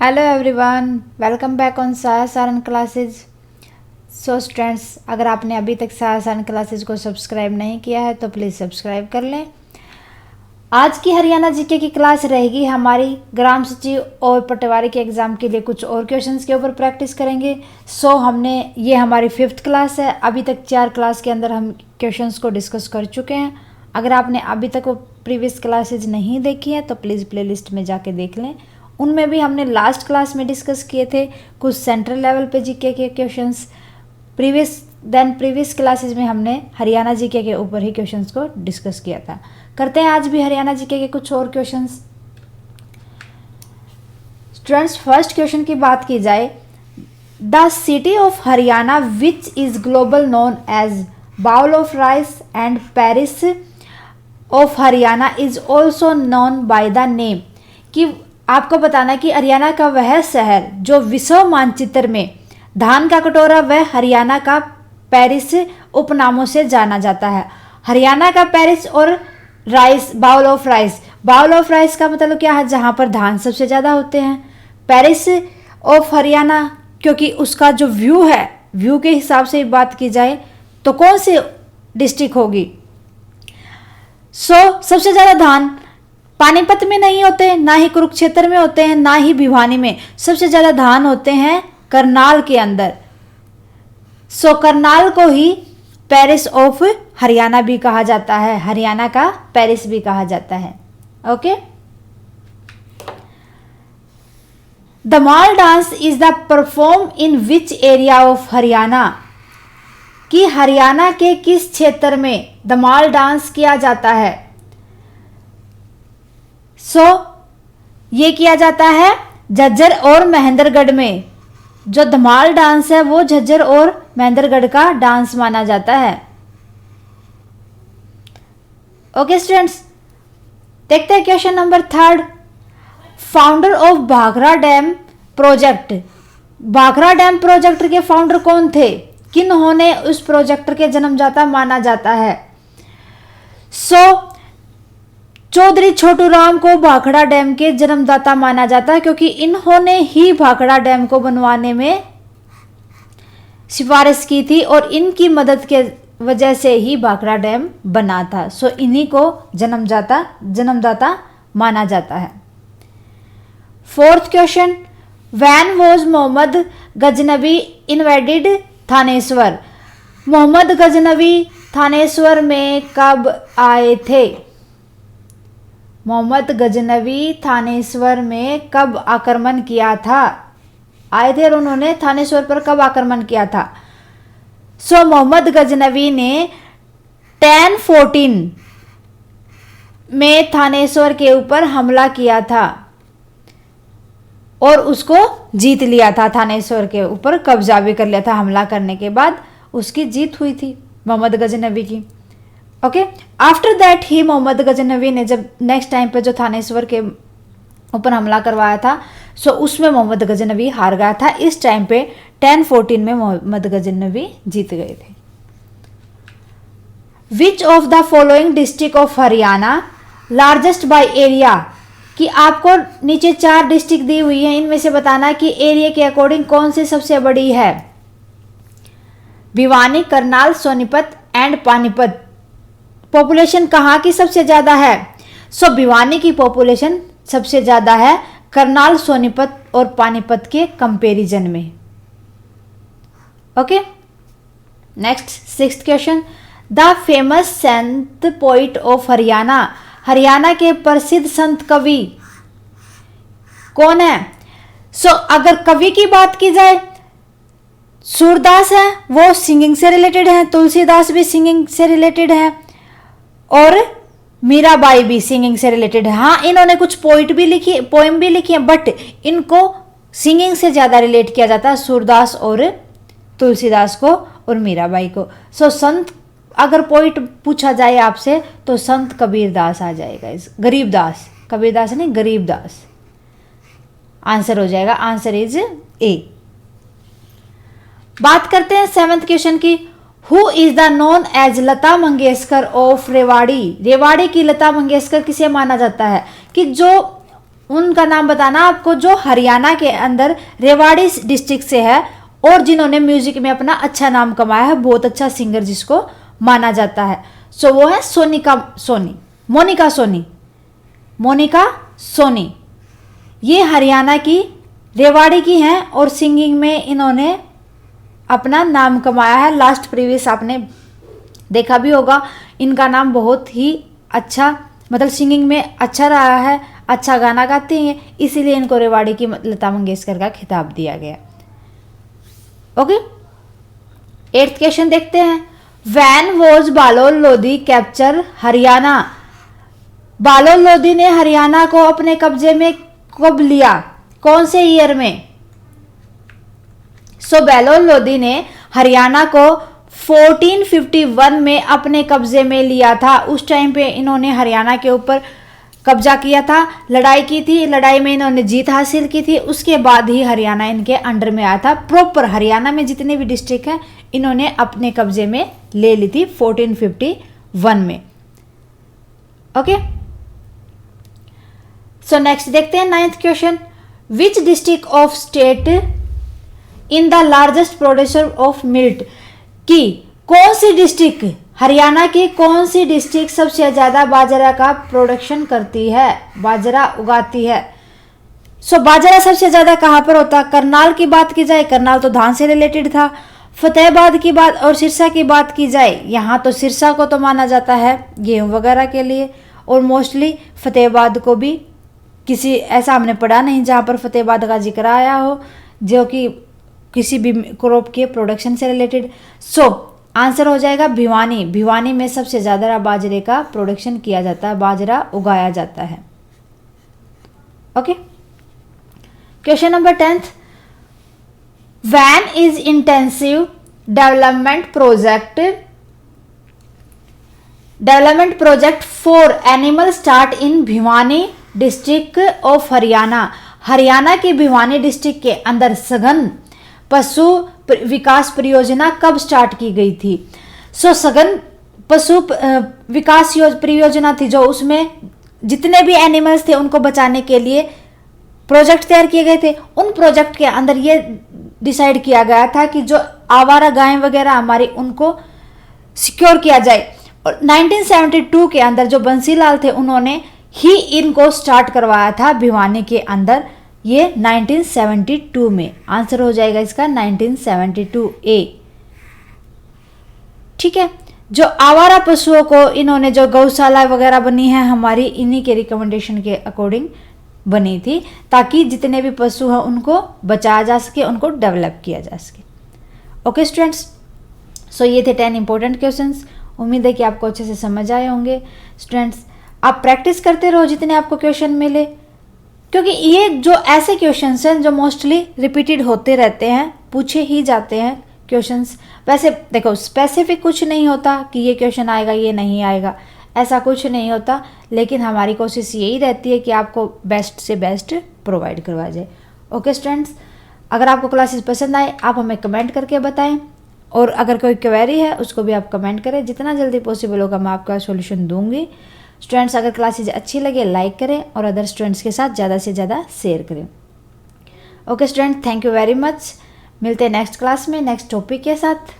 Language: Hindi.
Hello everyone, welcome back on साया सारन क्लासेज। सो स्टूडेंट्स, अगर आपने अभी तक साया सारन क्लासेज को सब्सक्राइब नहीं किया है तो प्लीज़ सब्सक्राइब कर लें। आज की हरियाणा जीके की क्लास रहेगी हमारी ग्राम सचिव और पटवारी के एग्ज़ाम के लिए कुछ और क्वेश्चंस के ऊपर प्रैक्टिस करेंगे। ये हमारी 5th क्लास है। अभी तक 4 क्लास के अंदर हम क्वेश्चंस को डिस्कस कर चुके हैं। अगर आपने अभी तक वो प्रीवियस क्लासेज नहीं देखी है तो प्लीज़ प्लेलिस्ट में जाके देख लें। उनमें भी हमने लास्ट क्लास में डिस्कस किए थे कुछ सेंट्रल लेवल पे जीके के क्वेश्चंस। प्रीवियस क्लासेस में हमने हरियाणा जीके के ऊपर ही क्वेश्चंस को डिस्कस किया था। करते हैं आज भी हरियाणा जीके के कुछ और क्वेश्चंस। स्टूडेंट्स, फर्स्ट क्वेश्चन की बात की जाए, the city of Haryana which is global known as bowl of rice and Paris of Haryana is also known by the name. कि आपको बताना कि हरियाणा का वह शहर जो विश्व मानचित्र में धान का कटोरा व हरियाणा का पेरिस उपनामों से जाना जाता है। हरियाणा का पेरिस और rice, bowl of rice. Bowl of rice का मतलब क्या है? जहाँ पर धान सबसे ज़्यादा होते हैं। पेरिस ऑफ हरियाणा क्योंकि उसका जो व्यू है, व्यू के हिसाब से बात की जाए तो कौन सी डिस्ट्रिक्ट होगी? सबसे ज़्यादा धान पानीपत में नहीं होते, ना ही कुरुक्षेत्र में होते हैं, ना ही भिवानी में। सबसे ज़्यादा धान होते हैं करनाल के अंदर। करनाल को ही पेरिस ऑफ हरियाणा भी कहा जाता है, हरियाणा का पेरिस भी कहा जाता है। Okay. Dhamaal dance is the perform in which area of Haryana. कि हरियाणा के किस क्षेत्र में धमाल डांस किया जाता है? ये किया जाता है झज्जर और महेंद्रगढ़ में। जो धमाल डांस है वो झज्जर और महेंद्रगढ़ का डांस माना जाता है। ओके स्टूडेंट्स, देखते हैं question number 3। Founder of Bhakra dam project. Bhakra dam project के फाउंडर कौन थे? किन्होंने उस प्रोजेक्ट के जन्मदाता माना जाता है? चौधरी छोटू राम को भाखड़ा डैम के जन्मदाता माना जाता है क्योंकि इन्होंने ही भाखड़ा डैम को बनवाने में सिफारिश की थी और इनकी मदद के वजह से ही भाखड़ा डैम बना था। इन्हीं को जन्मदाता माना जाता है। 4th question, when was Mohammad Ghaznavi invaded Thaneshwar. Mohammad Ghaznavi Thaneshwar में कब आए थे? मोहम्मद गजनवी थानेश्वर में कब आक्रमण किया था? आए थे और उन्होंने थानेश्वर पर कब आक्रमण किया था? मोहम्मद गजनवी ने 1014 में थानेश्वर के ऊपर हमला किया था और उसको जीत लिया था। थानेश्वर के ऊपर कब्जा भी कर लिया था। हमला करने के बाद उसकी जीत हुई थी मोहम्मद गजनवी की। ओके। आफ्टर दैट ही मोहम्मद गजनवी ने जब नेक्स्ट टाइम पे जो थानेश्वर के ऊपर हमला करवाया था उसमें मोहम्मद गजनवी हार गया था। इस टाइम पे 1014 में मोहम्मद गजनवी जीत गए थे। Which of the following district of Haryana largest by area. कि आपको नीचे 4 डिस्ट्रिक्ट दी हुई है, इनमें से बताना कि एरिया के अकॉर्डिंग कौन सी सबसे बड़ी है। भिवानी, करनाल, सोनीपत एंड पानीपत। पॉपुलेशन कहाँ की सबसे ज़्यादा है? भिवानी की पॉपुलेशन सबसे ज़्यादा है करनाल, सोनीपत और पानीपत के कंपैरिजन में। Okay. Next 6th question, the famous Sant poet of Haryana. Haryana के प्रसिद्ध संत कवि कौन है? अगर कवि की बात की जाए, सूरदास है, वो सिंगिंग से रिलेटेड है। तुलसीदास भी सिंगिंग से रिलेटेड है और मीराबाई भी सिंगिंग से रिलेटेड है। हाँ, इन्होंने कुछ पोइम भी लिखी है, बट इनको सिंगिंग से ज़्यादा रिलेट किया जाता है सूरदास और तुलसीदास को और मीराबाई को। संत अगर पोइट पूछा जाए आपसे तो संत कबीरदास आ जाएगा। गरीबदास, कबीरदास नहीं, गरीबदास आंसर हो जाएगा। Answer is A. बात करते हैं 7th क्वेश्चन की। Who is the known as Lata Mangeshkar of Rewari. Rewari की लता मंगेशकर किसे माना जाता है? कि जो उनका नाम बताना आपको जो हरियाणा के अंदर रेवाड़ी डिस्ट्रिक्ट से है और जिन्होंने म्यूजिक में अपना अच्छा नाम कमाया है, बहुत अच्छा सिंगर जिसको माना जाता है। सो वो है मोनिका सोनी। ये हरियाणा की रेवाड़ी की हैं और सिंगिंग में इन्होंने अपना नाम कमाया है। लास्ट प्रीवियस आपने देखा भी होगा, इनका नाम बहुत ही अच्छा, मतलब सिंगिंग में अच्छा रहा है, अच्छा गाना गाते हैं, इसीलिए इनको रेवाड़ी की लता मंगेशकर का खिताब दिया गया। ओके, 8th क्वेश्चन देखते हैं। When was Bahlol Lodi capture Haryana? Bahlol Lodi ने हरियाणा को अपने कब्जे में कब लिया, कौन से ईयर में? सो बालोल लोधी ने हरियाणा को 1451 में अपने कब्जे में लिया था। उस टाइम पे इन्होंने हरियाणा के ऊपर कब्जा किया था, लड़ाई की थी, लड़ाई में इन्होंने जीत हासिल की थी, उसके बाद ही हरियाणा इनके अंडर में आया था। प्रॉपर हरियाणा में जितने भी डिस्ट्रिक्ट हैं इन्होंने अपने कब्जे में ले ली थी 1451 में। ओके, सो नेक्स्ट देखते हैं 9th question. Which district of state in the largest producer of millet? की कौन सी डिस्ट्रिक्ट, हरियाणा की कौन सी डिस्ट्रिक्ट सबसे ज्यादा बाजरा का प्रोडक्शन करती है, बाजरा उगाती है? सो बाजरा सबसे ज्यादा कहां पर होता है? करनाल की बात की जाए, करनाल तो धान से रिलेटेड था। फतेहाबाद की बात और सिरसा की बात की जाए, यहाँ तो सिरसा को तो माना जाता है गेहूं वगैरह के लिए, और मोस्टली फतेहाबाद को भी किसी ऐसा हमने पढ़ा नहीं जहाँ पर फतेहाबाद का जिक्र आया हो जो कि किसी भी क्रॉप के प्रोडक्शन से रिलेटेड। सो आंसर हो जाएगा भिवानी। भिवानी में सबसे ज़्यादा बाजरे का प्रोडक्शन किया जाता है, बाजरा उगाया जाता है। Okay, question number 10th। When is intensive development project for animal start in Bhiwani district of Haryana? Haryana के भिवानी डिस्ट्रिक्ट के अंदर सघन पशु विकास परियोजना कब स्टार्ट की गई थी? सो सघन पशु विकास परियोजना थी जो उसमें जितने भी एनिमल्स थे उनको बचाने के लिए प्रोजेक्ट तैयार किए गए थे। उन प्रोजेक्ट के अंदर ये डिसाइड किया गया था कि जो आवारा गायें वगैरह हमारी उनको सिक्योर किया जाए। और 1972 के अंदर जो बंसीलाल थे उन्होंने ही इनको स्टार्ट करवाया था भिवानी के अंदर, ये 1972 में। आंसर हो जाएगा इसका 1972 ए। ठीक है, जो आवारा पशुओं को इन्होंने जो गौशाला वगैरह बनी है हमारी, इन्हीं के रिकमेंडेशन के अकॉर्डिंग बनी थी ताकि जितने भी पशु हैं उनको बचाया जा सके, उनको डेवलप किया जा सके। ओके स्टूडेंट्स, सो ये थे 10 इंपॉर्टेंट क्वेश्चंस। उम्मीद है कि आपको अच्छे से समझ आए होंगे। स्टूडेंट्स आप प्रैक्टिस करते रहो जितने आपको क्वेश्चन मिले, क्योंकि ये जो ऐसे क्वेश्चंस हैं जो मोस्टली रिपीटेड होते रहते हैं, पूछे ही जाते हैं क्वेश्चंस। वैसे देखो स्पेसिफिक कुछ नहीं होता कि ये क्वेश्चन आएगा ये नहीं आएगा, ऐसा कुछ नहीं होता, लेकिन हमारी कोशिश यही रहती है कि आपको बेस्ट से बेस्ट प्रोवाइड करवाया जाए। ओके स्टूडेंट्स, अगर आपको क्लासेस पसंद आए आप हमें कमेंट करके बताएं, और अगर कोई क्वेरी है उसको भी आप कमेंट करें। जितना जल्दी पॉसिबल होगा मैं आपका सॉल्यूशन दूंगी। स्टूडेंट्स अगर क्लासेज अच्छी लगे लाइक करें और अदर स्टूडेंट्स के साथ ज़्यादा से ज़्यादा शेयर करें। Okay student, thank you very much. मिलते हैं नेक्स्ट क्लास में नेक्स्ट टॉपिक के साथ।